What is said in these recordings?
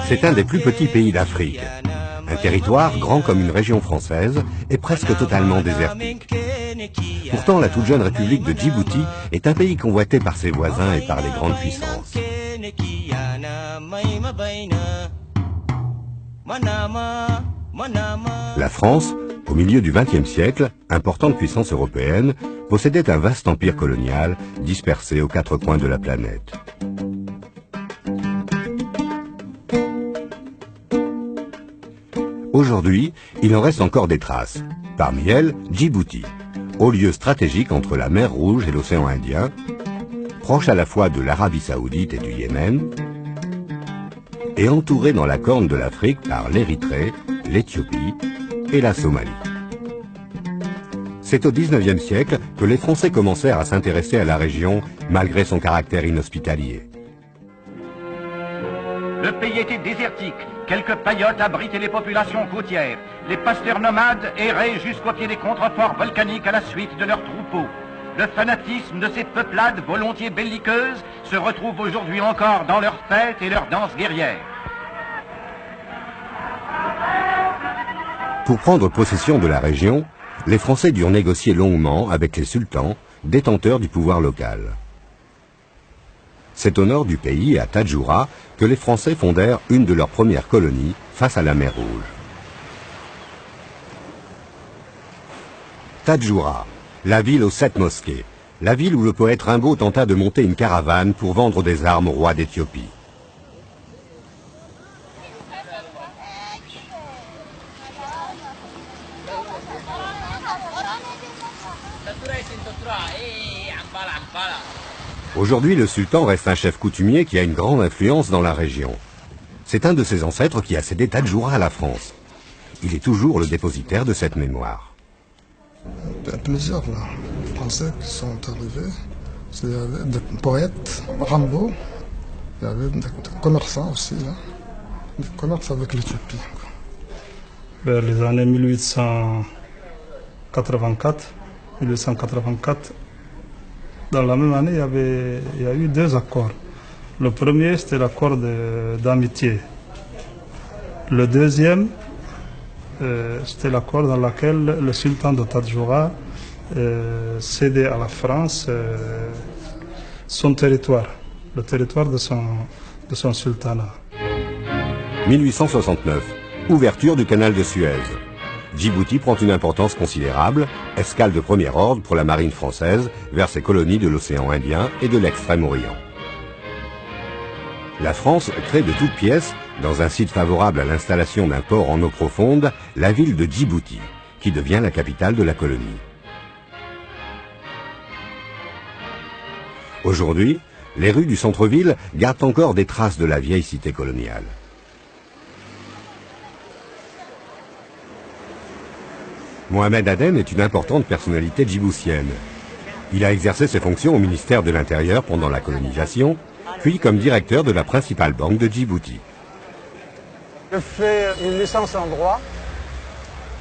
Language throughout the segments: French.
C'est un des plus petits pays d'Afrique. Un territoire grand comme une région française et presque totalement désertique. Pourtant, la toute jeune République de Djibouti est un pays convoité par ses voisins et par les grandes puissances. La France, au milieu du XXe siècle, importante puissance européenne, possédait un vaste empire colonial dispersé aux quatre coins de la planète. Aujourd'hui, il en reste encore des traces. Parmi elles, Djibouti, haut lieu stratégique entre la mer Rouge et l'océan Indien, proche à la fois de l'Arabie Saoudite et du Yémen, et entouré dans la corne de l'Afrique par l'Érythrée, l'Éthiopie et la Somalie. C'est au XIXe siècle que les Français commencèrent à s'intéresser à la région malgré son caractère inhospitalier. Le pays était désertique. Quelques paillotes abritaient les populations côtières. Les pasteurs nomades erraient jusqu'au pied des contreforts volcaniques à la suite de leurs troupeaux. Le fanatisme de ces peuplades volontiers belliqueuses se retrouve aujourd'hui encore dans leurs fêtes et leurs danses guerrières. Pour prendre possession de la région, les Français durent négocier longuement avec les sultans, détenteurs du pouvoir local. C'est au nord du pays, à Tadjoura, que les Français fondèrent une de leurs premières colonies face à la mer Rouge. Tadjoura, la ville aux 7 mosquées, la ville où le poète Rimbaud tenta de monter une caravane pour vendre des armes au roi d'Éthiopie. Aujourd'hui, le sultan reste un chef coutumier qui a une grande influence dans la région. C'est un de ses ancêtres qui a cédé Tadjoura à la France. Il est toujours le dépositaire de cette mémoire. Il y a plusieurs Français qui sont arrivés. Il y avait des poètes, Rimbaud, il y avait des commerçants aussi, là. Des commerces avec l'Éthiopie. Vers les années 1884, dans la même année, il y a eu 2 accords. Le premier, c'était l'accord d'amitié. Le deuxième, c'était l'accord dans lequel le sultan de Tadjoura cédait à la France son territoire, le territoire de son sultanat. 1869, ouverture du canal de Suez. Djibouti prend une importance considérable, escale de premier ordre pour la marine française vers ses colonies de l'océan Indien et de l'Extrême-Orient. La France crée de toutes pièces, dans un site favorable à l'installation d'un port en eau profonde, la ville de Djibouti, qui devient la capitale de la colonie. Aujourd'hui, les rues du centre-ville gardent encore des traces de la vieille cité coloniale. Mohamed Aden est une importante personnalité djiboutienne. Il a exercé ses fonctions au ministère de l'Intérieur pendant la colonisation, puis comme directeur de la principale banque de Djibouti. J'ai fait une licence en droit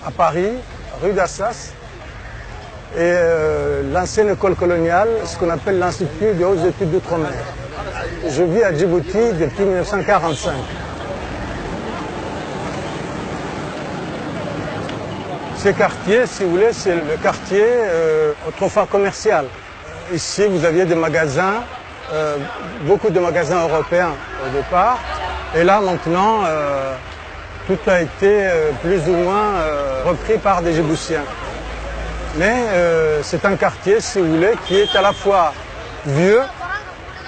à Paris, rue d'Assas, et l'ancienne école coloniale, ce qu'on appelle l'Institut des hautes études d'outre-mer. Je vis à Djibouti depuis 1945. Ce quartier, si vous voulez, c'est le quartier autrefois commercial. Ici, vous aviez des magasins, beaucoup de magasins européens au départ. Et là, maintenant, tout a été plus ou moins repris par des Djiboutiens. Mais c'est un quartier, si vous voulez, qui est à la fois vieux,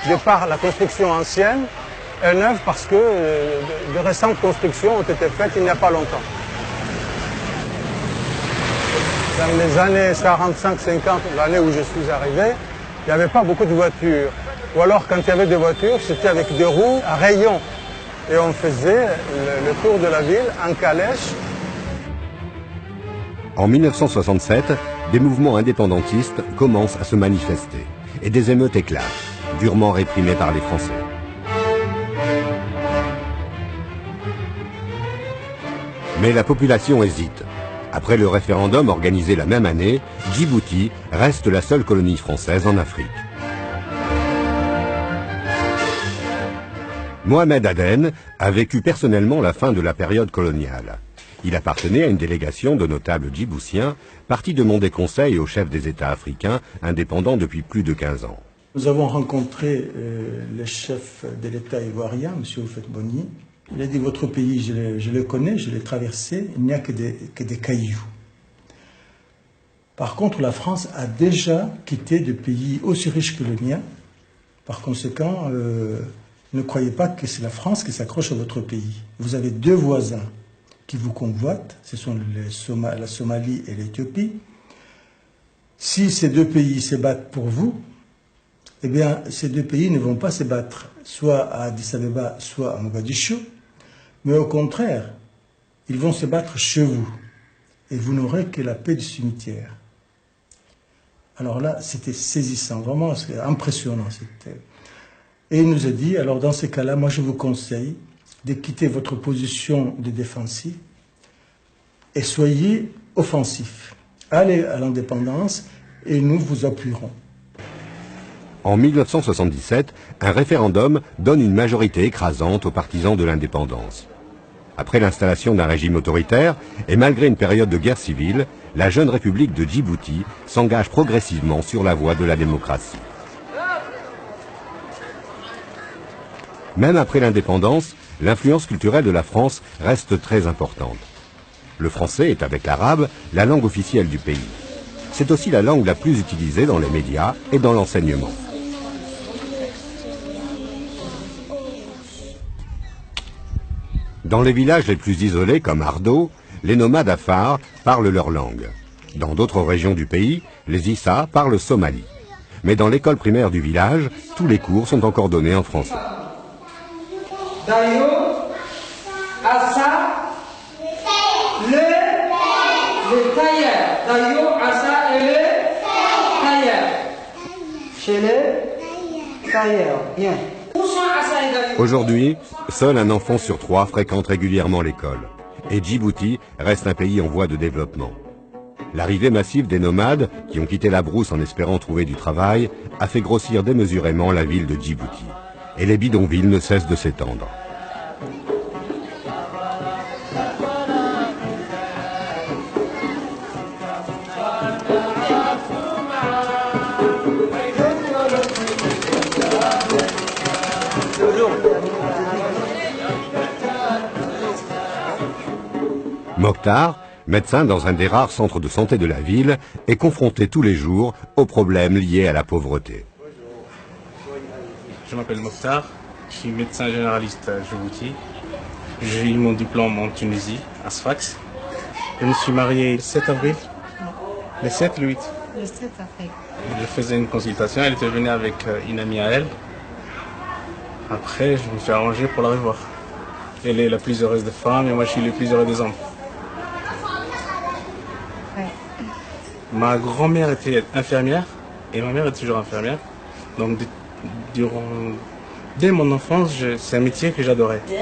de par la construction ancienne, et neuf parce que de récentes constructions ont été faites il n'y a pas longtemps. Dans les années 45-50, l'année où je suis arrivé, il n'y avait pas beaucoup de voitures. Ou alors, quand il y avait des voitures, c'était avec des roues à rayons. Et on faisait le tour de la ville en calèche. En 1967, des mouvements indépendantistes commencent à se manifester. Et des émeutes éclatent, durement réprimées par les Français. Mais la population hésite. Après le référendum organisé la même année, Djibouti reste la seule colonie française en Afrique. Mohamed Aden a vécu personnellement la fin de la période coloniale. Il appartenait à une délégation de notables djiboutiens partis demander conseil aux chefs des États africains indépendants depuis plus de 15 ans. Nous avons rencontré le chef de l'État ivoirien, M. Houphouët-Boigny. Il a dit: votre pays, je le connais, je l'ai traversé, il n'y a que des cailloux. Par contre, la France a déjà quitté des pays aussi riches que le mien. Par conséquent, ne croyez pas que c'est la France qui s'accroche à votre pays. Vous avez deux voisins qui vous convoitent, ce sont la Somalie et l'Éthiopie. Si ces deux pays se battent pour vous, eh bien, ces deux pays ne vont pas se battre soit à Addis Abeba, soit à Mogadiscio, mais au contraire, ils vont se battre chez vous. Et vous n'aurez que la paix du cimetière. Alors là, c'était saisissant, vraiment impressionnant. Et il nous a dit: alors dans ces cas-là, moi je vous conseille de quitter votre position de défensif et soyez offensif. Allez à l'indépendance et nous vous appuierons. En 1977, un référendum donne une majorité écrasante aux partisans de l'indépendance. Après l'installation d'un régime autoritaire, et malgré une période de guerre civile, la jeune République de Djibouti s'engage progressivement sur la voie de la démocratie. Même après l'indépendance, l'influence culturelle de la France reste très importante. Le français est, avec l'arabe, la langue officielle du pays. C'est aussi la langue la plus utilisée dans les médias et dans l'enseignement. Dans les villages les plus isolés, comme Ardo, les nomades Afars parlent leur langue. Dans d'autres régions du pays, les Issa parlent somali. Mais dans l'école primaire du village, tous les cours sont encore donnés en français. Dayo, Assa, le tailleur. Dayo, Assa et le tailleur. Chez le tailleur, bien. Aujourd'hui, seul un enfant sur 3 fréquente régulièrement l'école. Et Djibouti reste un pays en voie de développement. L'arrivée massive des nomades, qui ont quitté la brousse en espérant trouver du travail, a fait grossir démesurément la ville de Djibouti. Et les bidonvilles ne cessent de s'étendre. Mokhtar, médecin dans un des rares centres de santé de la ville, est confronté tous les jours aux problèmes liés à la pauvreté. Je m'appelle Mokhtar, je suis médecin généraliste à Djibouti. J'ai eu mon diplôme en Tunisie, à Sfax. Je me suis marié le 7 avril. Le 7, le 8. Le 7 avril. Je faisais une consultation, elle était venue avec une amie à elle. Après, je me suis arrangé pour la revoir. Elle est la plus heureuse des femmes et moi je suis le plus heureux des hommes. Ouais. Ma grand-mère était infirmière et ma mère est toujours infirmière. Donc dès mon enfance, c'est un métier que j'adorais. Je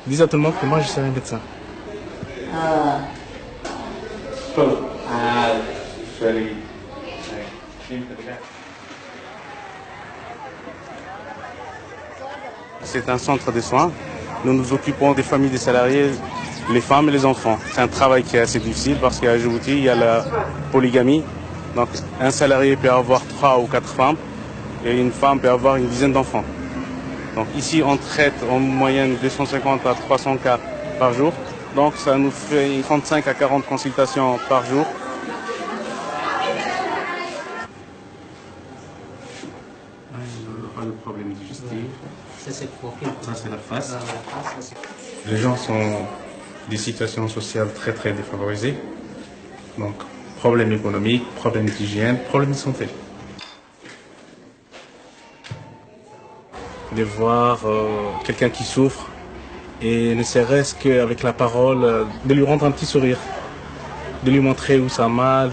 disais à tout le monde que moi je serais un médecin. C'est un centre de soins. Nous nous occupons des familles des salariés, les femmes et les enfants. C'est un travail qui est assez difficile parce qu'à Djibouti, il y a la polygamie. Donc un salarié peut avoir 3 ou 4 femmes et une femme peut avoir une dizaine d'enfants. Donc ici, on traite en moyenne 250 à 300 cas par jour. Donc ça nous fait 35 à 40 consultations par jour. Le problème digestif. Ça c'est la face. Les gens sont des situations sociales très très défavorisées. Donc problème économique, problème d'hygiène, problème de santé. De voir quelqu'un qui souffre et ne serait-ce qu'avec la parole, de lui rendre un petit sourire, de lui montrer où ça a mal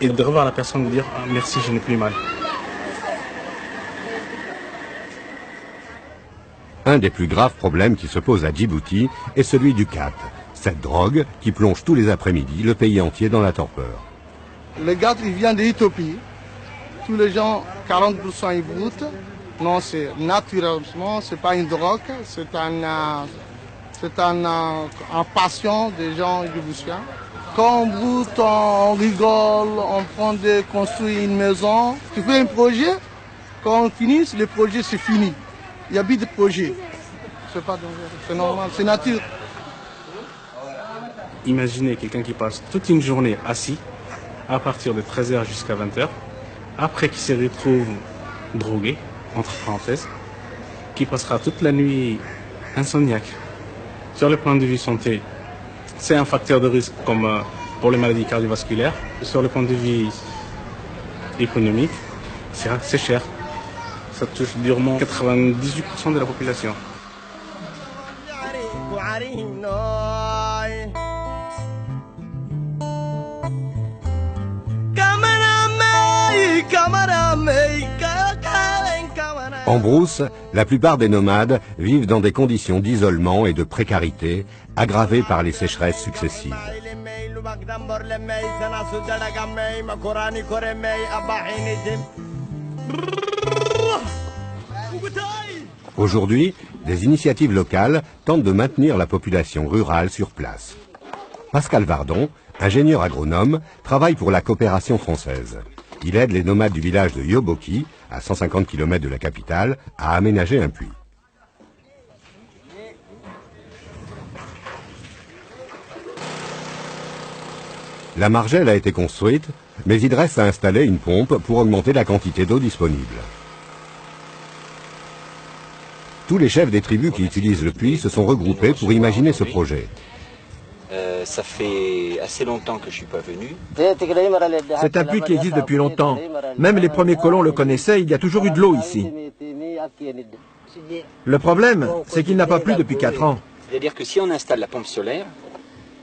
et de revoir la personne et de dire ah, merci, je n'ai plus mal. Un des plus graves problèmes qui se posent à Djibouti est celui du khat, cette drogue qui plonge tous les après-midi le pays entier dans la torpeur. Le khat, il vient d'Éthiopie. Tous les gens, 40% ils broutent. Non, c'est naturellement, c'est pas une drogue, c'est un passion des gens djiboutiens. Quand on broute, on rigole, on prend de construire une maison. Tu fais un projet, quand on finit, le projet c'est fini. Il n'y a plus de projet. C'est pas dangereux, c'est normal, c'est nature. Imaginez quelqu'un qui passe toute une journée assis, à partir de 13h jusqu'à 20h, après qui se retrouve drogué, entre parenthèses, qui passera toute la nuit insomniaque. Sur le point de vue santé, c'est un facteur de risque comme pour les maladies cardiovasculaires. Sur le point de vue économique, c'est cher. Ça touche durement 98% de la population. En brousse, la plupart des nomades vivent dans des conditions d'isolement et de précarité aggravées par les sécheresses successives. Aujourd'hui, des initiatives locales tentent de maintenir la population rurale sur place. Pascal Vardon, ingénieur agronome, travaille pour la coopération française. Il aide les nomades du village de Yoboki, à 150 km de la capitale, à aménager un puits. La margelle a été construite, mais Idriss a installé une pompe pour augmenter la quantité d'eau disponible. Tous les chefs des tribus qui utilisent le puits se sont regroupés pour imaginer ce projet. Ça fait assez longtemps que je ne suis pas venu. C'est un puits qui existe depuis longtemps. Même les premiers colons le connaissaient, il y a toujours eu de l'eau ici. Le problème, c'est qu'il n'a pas plu depuis 4 ans. C'est-à-dire que si on installe la pompe solaire,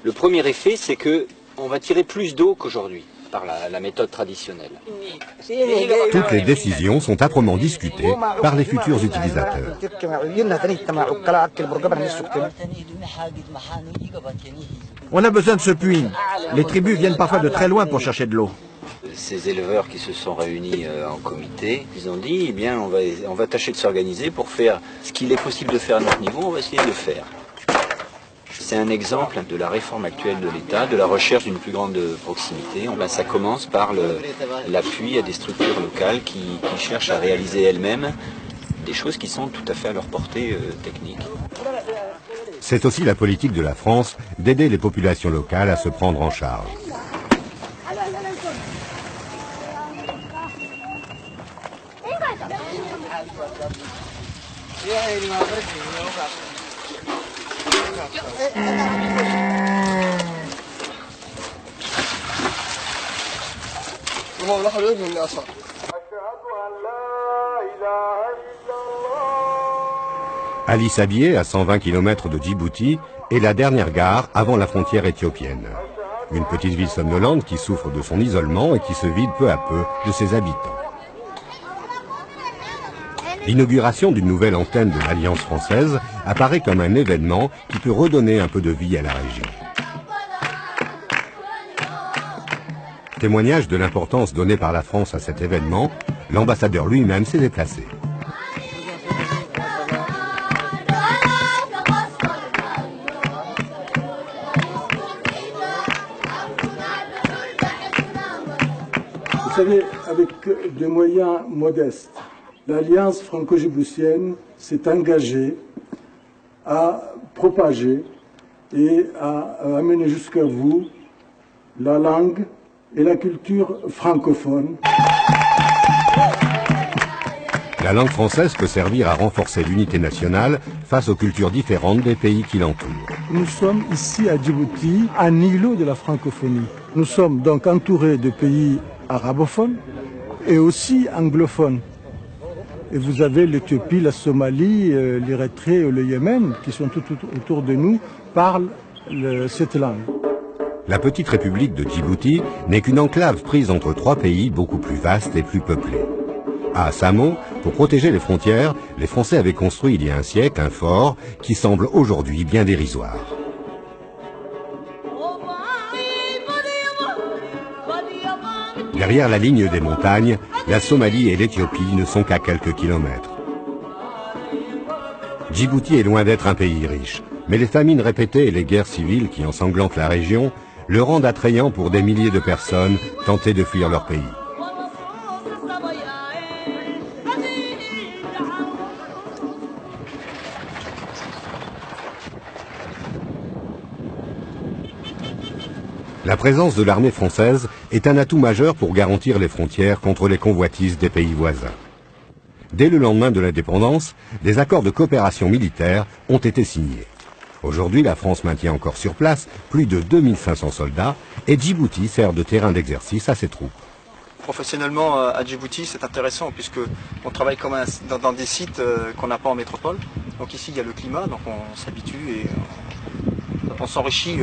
le premier effet, c'est qu'on va tirer plus d'eau qu'aujourd'hui, par la méthode traditionnelle. Toutes les décisions sont âprement discutées par les futurs utilisateurs. On a besoin de ce puits. Les tribus viennent parfois de très loin pour chercher de l'eau. Ces éleveurs qui se sont réunis en comité, ils ont dit, eh bien, on va tâcher de s'organiser pour faire ce qu'il est possible de faire à notre niveau, on va essayer de le faire. C'est un exemple de la réforme actuelle de l'État, de la recherche d'une plus grande proximité. Ça commence par l'appui à des structures locales qui cherchent à réaliser elles-mêmes des choses qui sont tout à fait à leur portée technique. C'est aussi la politique de la France d'aider les populations locales à se prendre en charge. Ali Sabieh, à 120 km de Djibouti, est la dernière gare avant la frontière éthiopienne. Une petite ville somnolente qui souffre de son isolement et qui se vide peu à peu de ses habitants. L'inauguration d'une nouvelle antenne de l'Alliance française apparaît comme un événement qui peut redonner un peu de vie à la région. Témoignage de l'importance donnée par la France à cet événement, l'ambassadeur lui-même s'est déplacé. Vous savez, avec des moyens modestes, l'Alliance franco-djiboutienne s'est engagée à propager et à amener jusqu'à vous la langue et la culture francophone. La langue française peut servir à renforcer l'unité nationale face aux cultures différentes des pays qui l'entourent. Nous sommes ici à Djibouti, un îlot de la francophonie. Nous sommes donc entourés de pays arabophones et aussi anglophones. Et vous avez l'Éthiopie, la Somalie, l'Érythrée et le Yémen qui sont tout autour de nous, parlent cette langue. La petite république de Djibouti n'est qu'une enclave prise entre 3 pays beaucoup plus vastes et plus peuplés. À Samo, Pour protéger les frontières, les Français avaient construit il y a un siècle un fort qui semble aujourd'hui bien dérisoire. Derrière la ligne des montagnes, la Somalie et l'Éthiopie ne sont qu'à quelques kilomètres. Djibouti est loin d'être un pays riche, mais les famines répétées et les guerres civiles qui ensanglantent la région le rendent attrayant pour des milliers de personnes tentées de fuir leur pays. La présence de l'armée française est un atout majeur pour garantir les frontières contre les convoitises des pays voisins. Dès le lendemain de l'indépendance, des accords de coopération militaire ont été signés. Aujourd'hui, la France maintient encore sur place plus de 2500 soldats et Djibouti sert de terrain d'exercice à ses troupes. Professionnellement, à Djibouti, c'est intéressant puisque on travaille comme dans des sites qu'on n'a pas en métropole. Donc ici, il y a le climat, donc on s'habitue et on s'enrichit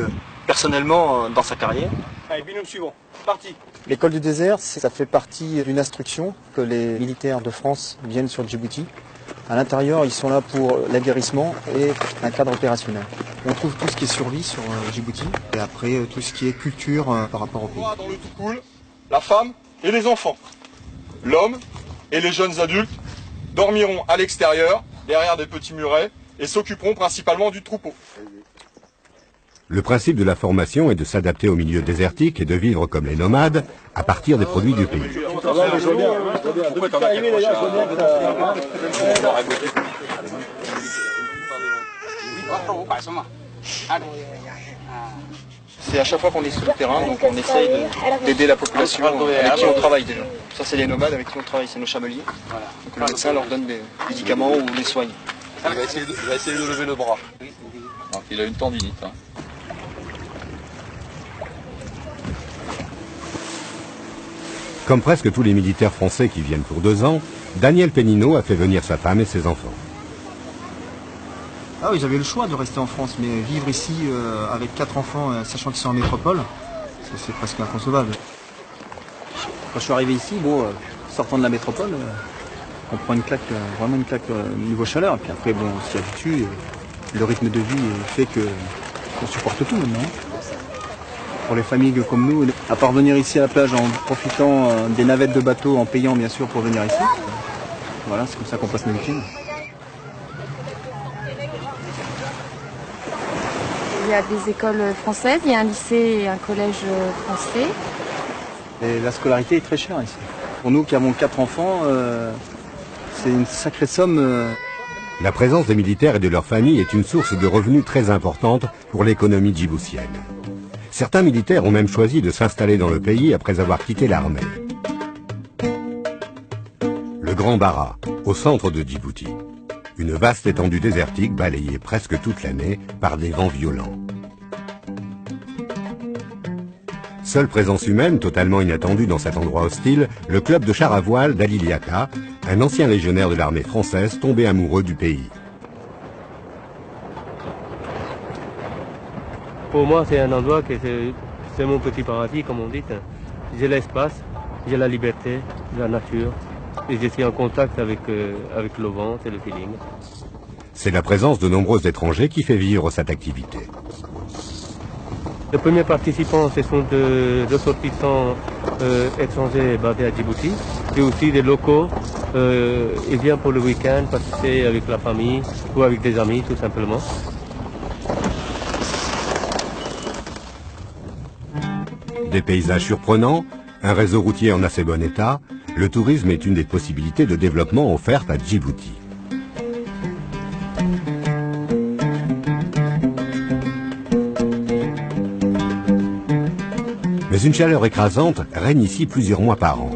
personnellement dans sa carrière. Allez, binôme suivant, parti. L'école du désert, ça fait partie d'une instruction que les militaires de France viennent sur Djibouti. À l'intérieur, ils sont là pour l'aguerrissement et un cadre opérationnel. On trouve tout ce qui est survie sur Djibouti et après tout ce qui est culture par rapport au pays. Dans le tout cool, la femme et les enfants. L'homme et les jeunes adultes dormiront à l'extérieur, derrière des petits murets, et s'occuperont principalement du troupeau. Le principe de la formation est de s'adapter au milieu désertique et de vivre comme les nomades à partir des produits du pays. C'est à chaque fois qu'on est sur le terrain, donc on essaye d'aider la population avec qui on travaille déjà. Ça c'est les nomades avec qui on travaille, c'est nos chameliers. Donc le médecin leur donne des médicaments ou les soigne. Il va essayer de lever le bras. Donc, il a une tendinite. Hein. Comme presque tous les militaires français qui viennent pour 2 ans, Daniel Pénineau a fait venir sa femme et ses enfants. Ah oui, j'avais le choix de rester en France, mais vivre ici avec 4 enfants, sachant qu'ils sont en métropole, c'est presque inconcevable. Quand je suis arrivé ici, bon, sortant de la métropole, on prend une claque, vraiment une claque niveau chaleur, et puis après, bon, on s'y habitue, et le rythme de vie fait qu'on supporte tout maintenant. Pour les familles comme nous, à part venir ici à la plage en profitant des navettes de bateau, en payant bien sûr pour venir ici, voilà, c'est comme ça qu'on passe nos week-ends. Il y a des écoles françaises, il y a un lycée et un collège français. Et la scolarité est très chère ici. Pour nous qui avons 4 enfants, c'est une sacrée somme. La présence des militaires et de leurs familles est une source de revenus très importante pour l'économie djiboutienne. Certains militaires ont même choisi de s'installer dans le pays après avoir quitté l'armée. Le Grand Bara, au centre de Djibouti. Une vaste étendue désertique balayée presque toute l'année par des vents violents. Seule présence humaine totalement inattendue dans cet endroit hostile, le club de char à voile d'Ali Liaka, un ancien légionnaire de l'armée française tombé amoureux du pays. Pour moi, c'est un endroit que c'est mon petit paradis, comme on dit. J'ai l'espace, j'ai la liberté, la nature, et je suis en contact avec le vent et le feeling. C'est la présence de nombreux étrangers qui fait vivre cette activité. Les premiers participants, ce sont des ressortissants étrangers basés à Djibouti, et aussi des locaux. Ils viennent pour le week-end, passer avec la famille ou avec des amis, tout simplement. Des paysages surprenants, un réseau routier en assez bon état, le tourisme est une des possibilités de développement offertes à Djibouti. Mais une chaleur écrasante règne ici plusieurs mois par an.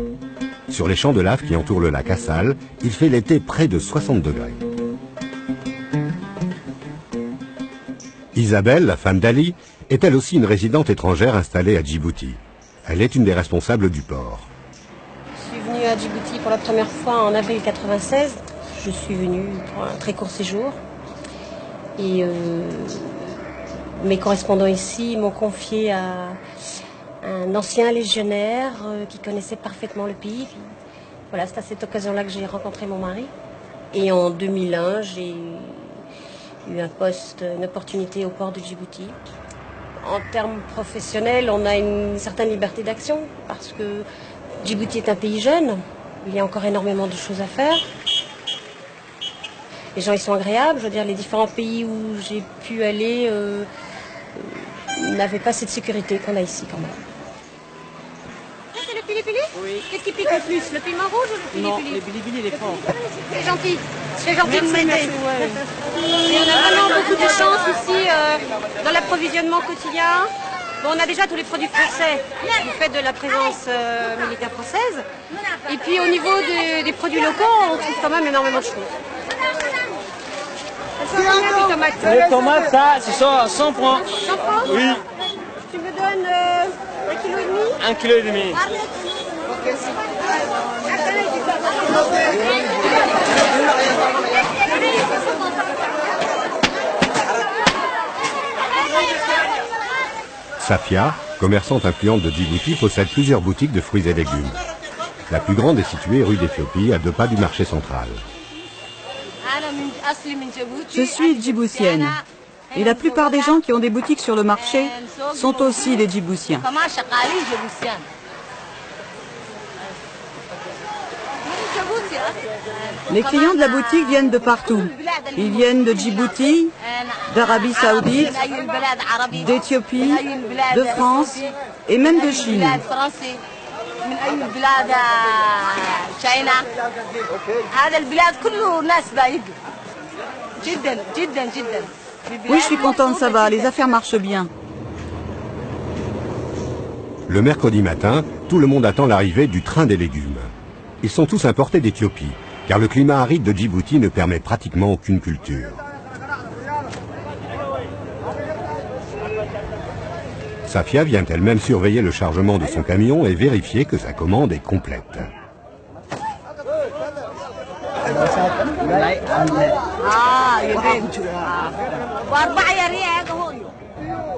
Sur les champs de lave qui entourent le lac Assal, il fait l'été près de 60 degrés. Isabelle, la femme d'Ali, est elle aussi une résidente étrangère installée à Djibouti. Elle est une des responsables du port. Je suis venue à Djibouti pour la première fois en avril 1996. Je suis venue pour un très court séjour. Et mes correspondants ici m'ont confié à un ancien légionnaire qui connaissait parfaitement le pays Voilà, c'est à cette occasion-là que j'ai rencontré mon mari. Et en 2001, j'ai eu un poste, une opportunité au port de Djibouti. En termes professionnels, on a une certaine liberté d'action parce que Djibouti est un pays jeune. Il y a encore énormément de choses à faire. Les gens, ils sont agréables. Je veux dire, les différents pays où j'ai pu aller n'avaient pas cette sécurité qu'on a ici quand même. C'est le pili-pili? Oui. Qu'est-ce qui pique le plus? Le piment rouge ou le pili-pili? Non, le pili-pili, il est fort. C'est gentil. C'est gentil de m'aider. Et on a vraiment beaucoup de chance aussi dans l'approvisionnement quotidien. Bon, on a déjà tous les produits français du fait de la présence militaire française. Et puis au niveau des produits locaux, on trouve quand même énormément de choses. Elles sont combien les tomates? Les tomates, ça, ce sont à 100 francs. 100 francs? Oui. Tu me donnes 1,5 kg? 1,5 kg. Safia, commerçante influente de Djibouti, possède plusieurs boutiques de fruits et légumes. La plus grande est située rue d'Éthiopie, à 2 pas du marché central. Je suis djiboutienne. Et la plupart des gens qui ont des boutiques sur le marché sont aussi des Djiboutiens. Les clients de la boutique viennent de partout. Ils viennent de Djibouti, d'Arabie Saoudite, d'Éthiopie, de France et même de Chine. Oui, je suis contente, ça va, les affaires marchent bien. Le mercredi matin, tout le monde attend l'arrivée du train des légumes. Ils sont tous importés d'Éthiopie, car le climat aride de Djibouti ne permet pratiquement aucune culture. Safia vient elle-même surveiller le chargement de son camion et vérifier que sa commande est complète.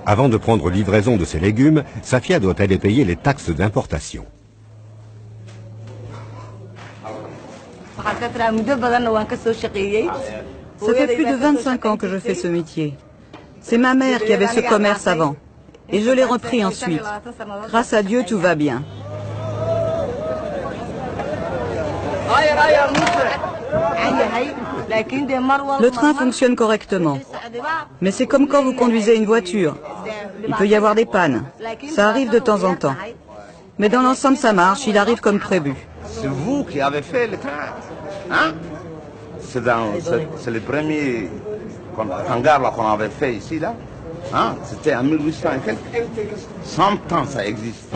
Avant de prendre livraison de ses légumes, Safia doit aller payer les taxes d'importation. Ça fait plus de 25 ans que je fais ce métier. C'est ma mère qui avait ce commerce avant. Et je l'ai repris ensuite. Grâce à Dieu, tout va bien. Le train fonctionne correctement. Mais c'est comme quand vous conduisez une voiture. Il peut y avoir des pannes. Ça arrive de temps en temps. Mais dans l'ensemble, ça marche. Il arrive comme prévu. C'est vous qui avez fait le train, hein? C'est le premier hangar qu'on avait fait ici, là. Hein? C'était en 1800 et quelques. 100 ans, ça existe.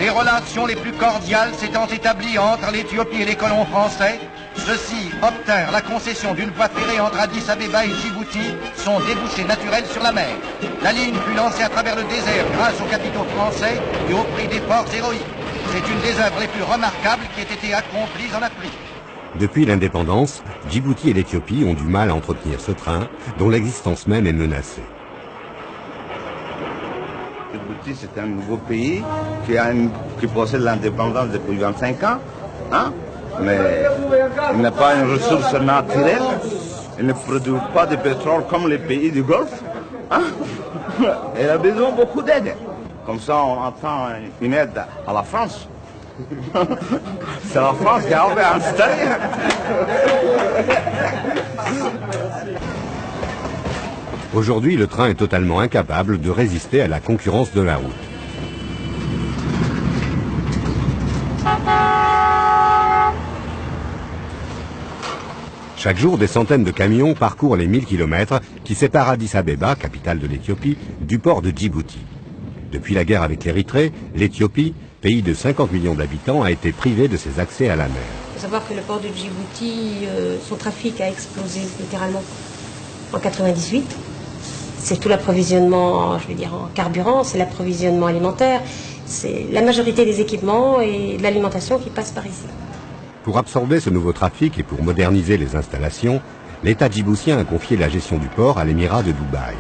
Les relations les plus cordiales s'étant établies entre l'Éthiopie et les colons français, ceux-ci obtinrent la concession d'une voie ferrée entre Addis Abeba et Djibouti, son débouché naturel sur la mer. La ligne fut lancée à travers le désert grâce aux capitaux français et au prix d'efforts héroïques. C'est une des œuvres les plus remarquables qui ait été accomplie en Afrique. Depuis l'indépendance, Djibouti et l'Éthiopie ont du mal à entretenir ce train, dont l'existence même est menacée. Djibouti, c'est un nouveau pays qui possède l'indépendance depuis 25 ans, hein? Mais il n'a pas une ressource naturelle, il ne produit pas de pétrole comme les pays du Golfe, hein? Il a besoin de beaucoup d'aide. Comme ça, on attend une aide à la France. C'est la France qui a installé. Aujourd'hui, le train est totalement incapable de résister à la concurrence de la route. Chaque jour, des centaines de camions parcourent les 1000 km qui séparent Addis Abeba, capitale de l'Éthiopie, du port de Djibouti. Depuis la guerre avec l'Érythrée, l'Éthiopie, pays de 50 millions d'habitants, a été privée de ses accès à la mer. Il faut savoir que le port de Djibouti, son trafic a explosé littéralement en 98. C'est tout l'approvisionnement, je veux dire, en carburant, c'est l'approvisionnement alimentaire, c'est la majorité des équipements et de l'alimentation qui passent par ici. Pour absorber ce nouveau trafic et pour moderniser les installations, l'État djiboutien a confié la gestion du port à l'Émirat de Dubaï.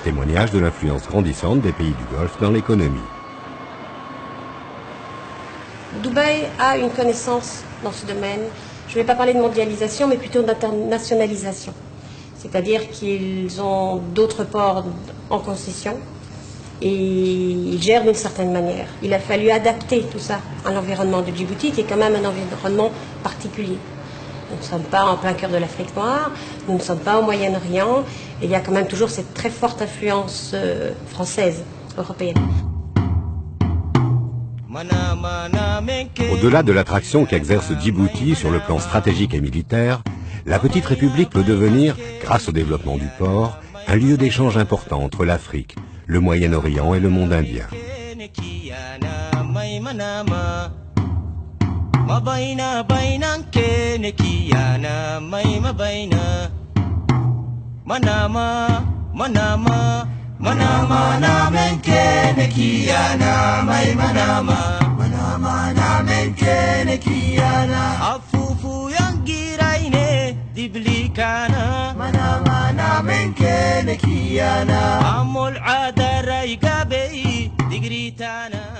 Témoignage de l'influence grandissante des pays du Golfe dans l'économie. Dubaï a une connaissance dans ce domaine. Je ne vais pas parler de mondialisation, mais plutôt d'internationalisation. C'est-à-dire qu'ils ont d'autres ports en concession et ils gèrent d'une certaine manière. Il a fallu adapter tout ça à l'environnement de Djibouti, qui est quand même un environnement particulier. Nous ne sommes pas en plein cœur de l'Afrique noire, nous ne sommes pas au Moyen-Orient, et il y a quand même toujours cette très forte influence française, européenne. Au-delà de l'attraction qu'exerce Djibouti sur le plan stratégique et militaire, la petite république peut devenir, grâce au développement du port, un lieu d'échange important entre l'Afrique, le Moyen-Orient et le monde indien. Amul adara igabe digritana